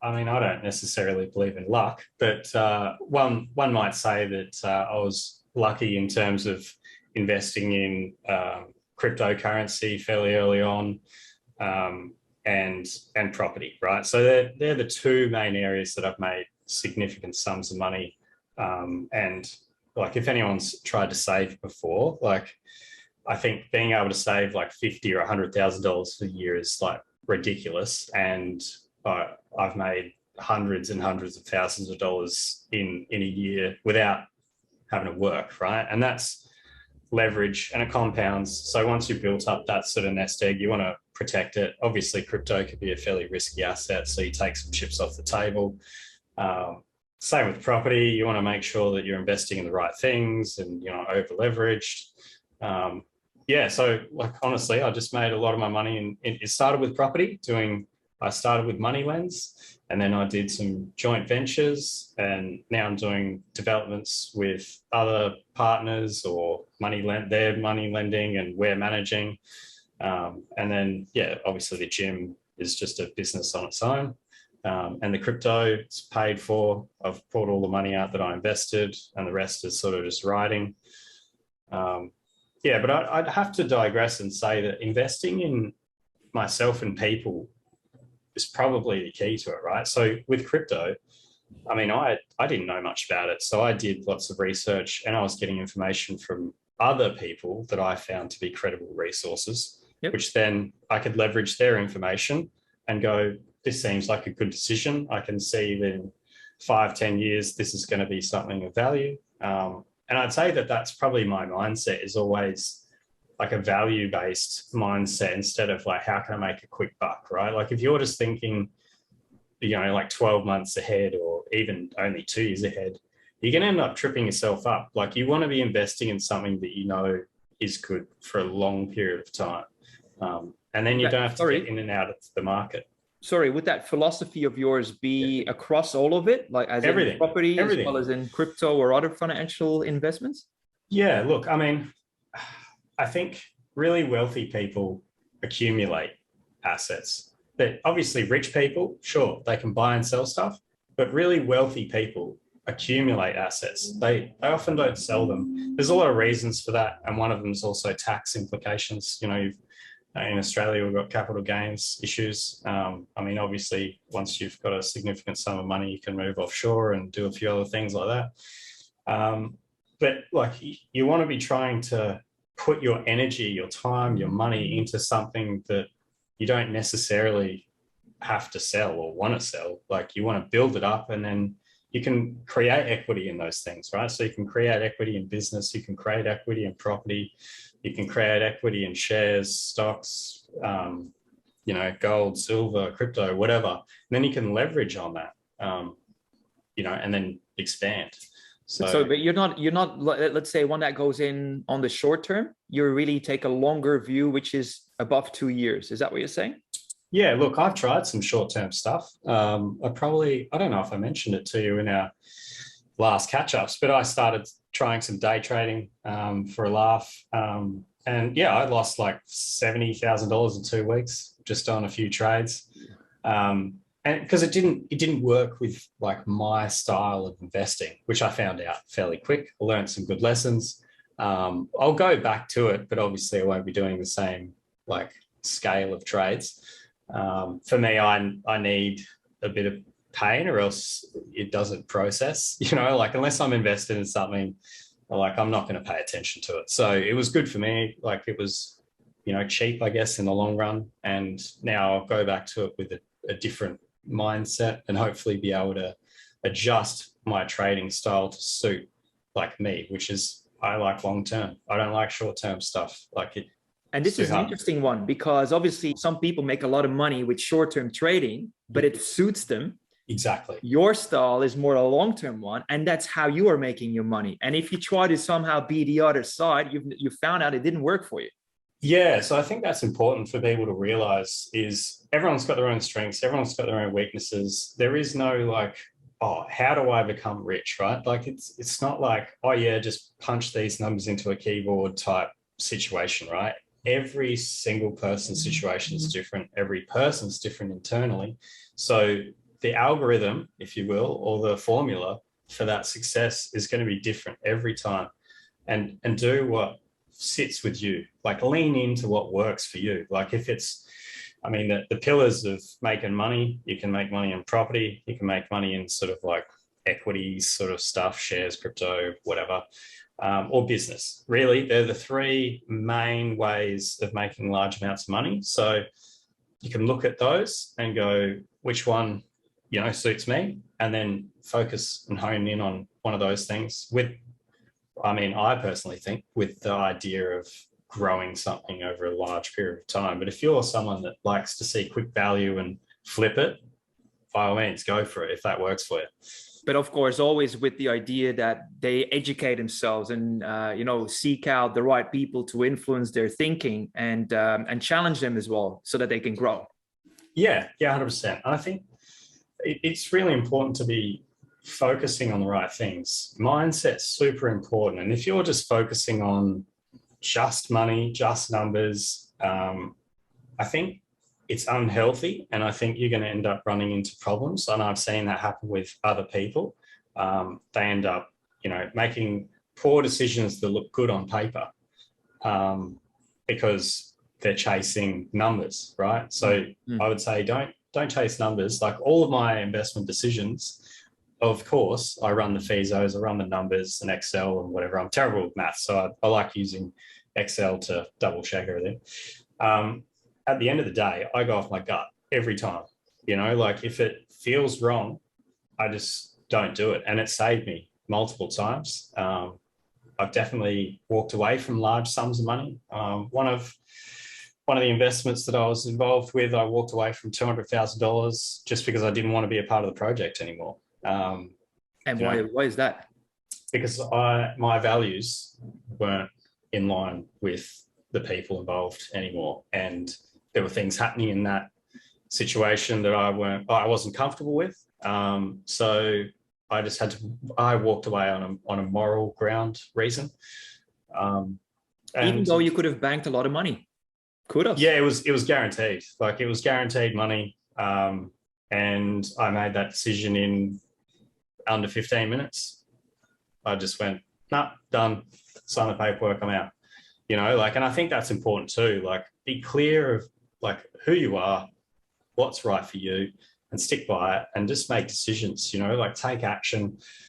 I mean, I don't necessarily believe in luck, but one might say that I was lucky in terms of investing in cryptocurrency fairly early on, and property, right? So they're the two main areas that I've made significant sums of money. And like, if anyone's tried to save before, like, I think being able to save like 50 or $100,000 for a year is like ridiculous. And I've made hundreds and hundreds of thousands of dollars in a year without having to work, right? And that's leverage, and it compounds. So once you've built up that sort of nest egg, you want to protect it. Obviously, crypto could be a fairly risky asset, so you take some chips off the table. Same with property. You want to make sure that you're investing in the right things and you're not over leveraged. Yeah, so like, honestly, I just made a lot of my money, and it started with property. I started with money lens, and then I did some joint ventures, and now I'm doing developments with other partners or they're money lending and we're managing. And then, yeah, obviously the gym is just a business on its own. And the crypto is paid for. I've brought all the money out that I invested, and the rest is sort of just riding. Yeah, but I'd have to digress and say that investing in myself and people is probably the key to it, right? So with crypto, I mean, I didn't know much about it. So I did lots of research, and I was getting information from other people that I found to be credible resources, which then I could leverage their information and go, this seems like a good decision. I can see that in 5-10 years, this is going to be something of value. And I'd say that that's probably my mindset, is always like a value-based mindset instead of like, how can I make a quick buck, right? Like, if you're just thinking, like 12 months ahead or even only 2 years ahead, you're going to end up tripping yourself up. Like, you want to be investing in something that you know is good for a long period of time. And then you don't have to get in and out of the market. Sorry, would that philosophy of yours be across all of it? Like, as everything, in property, as well as in crypto or other financial investments? Yeah, look, I mean, I think really wealthy people accumulate assets. That obviously rich people, sure, they can buy and sell stuff, but really wealthy people accumulate assets. They often don't sell them. There's a lot of reasons for that, and one of them is also tax implications. In Australia, we've got capital gains issues. I mean, obviously, once you've got a significant sum of money, you can move offshore and do a few other things like that. But like, you want to be trying to put your energy, your time, your money into something that you don't necessarily have to sell or want to sell. Like, you want to build it up, and then you can create equity in those things, right? So you can create equity in business, you can create equity in property, you can create equity in shares, stocks, gold, silver, crypto, whatever. And then you can leverage on that, and then expand. But you're not, let's say, one that goes in on the short term. You really take a longer view, which is above 2 years. Is that what you're saying? Yeah, look, I've tried some short-term stuff. I don't know if I mentioned it to you in our last catch-ups, but I started trying some day trading for a laugh. And yeah, I lost like $70,000 in 2 weeks just on a few trades. And because it didn't work with like my style of investing, which I found out fairly quick. I learned some good lessons. I'll go back to it, but obviously I won't be doing the same like scale of trades. For me, I need a bit of pain, or else it doesn't process, like, unless I'm invested in something, like, I'm not going to pay attention to it. So it was good for me. Like, it was, cheap, I guess, in the long run. And now I'll go back to it with a different mindset, and hopefully be able to adjust my trading style to suit like me, which is, I like long-term. I don't like short-term stuff. Like it. And this is an interesting one, because obviously some people make a lot of money with short-term trading, but it suits them. Exactly. Your style is more a long-term one, and that's how you are making your money. And if you try to somehow be the other side, you found out it didn't work for you. Yeah, so I think that's important for people to realize, is everyone's got their own strengths, everyone's got their own weaknesses. There is no like, oh, how do I become rich, right? Like, it's not like, oh yeah, just punch these numbers into a keyboard type situation, right? Every single person's situation is different. Every person's different internally. So the algorithm, if you will, or the formula for that success is going to be different every time. And do what sits with you, like lean into what works for you. Like if it's, I mean, the pillars of making money, you can make money in property, you can make money in sort of like equities sort of stuff, shares, crypto, whatever, or business. Really, they're the three main ways of making large amounts of money. So you can look at those and go, which one, you know, suits me, and then focus and hone in on one of those things with, I mean, I personally think with the idea of growing something over a large period of time. But if you're someone that likes to see quick value and flip it, by all means, go for it if that works for you. But of course, always with the idea that they educate themselves and seek out the right people to influence their thinking and challenge them as well, so that they can grow. Yeah, 100%. I think it's really important to be focusing on the right things. Mindset's super important, and if you're just focusing on just money, just numbers, I think it's unhealthy, and I think you're going to end up running into problems. And I've seen that happen with other people. They end up, making poor decisions that look good on paper because they're chasing numbers, right? So I would say don't chase numbers. Like all of my investment decisions, of course, I run the FISOs, I run the numbers and Excel and whatever. I'm terrible with maths, so I like using Excel to double check everything. At the end of the day, I go off my gut every time. Like if it feels wrong, I just don't do it. And it saved me multiple times. I've definitely walked away from large sums of money. One of the investments that I was involved with, I walked away from $200,000 just because I didn't want to be a part of the project anymore. And why is that? Because my values weren't in line with the people involved anymore, and there were things happening in that situation that I wasn't comfortable with. So I walked away on a moral ground reason. Even though you could have banked a lot of money, could have. Yeah, it was guaranteed. Like it was guaranteed money, and I made that decision in under 15 minutes. I just went, nah, done, sign the paperwork, I'm out. And I think that's important too. Like be clear of like who you are, what's right for you, and stick by it, and just make decisions, like take action.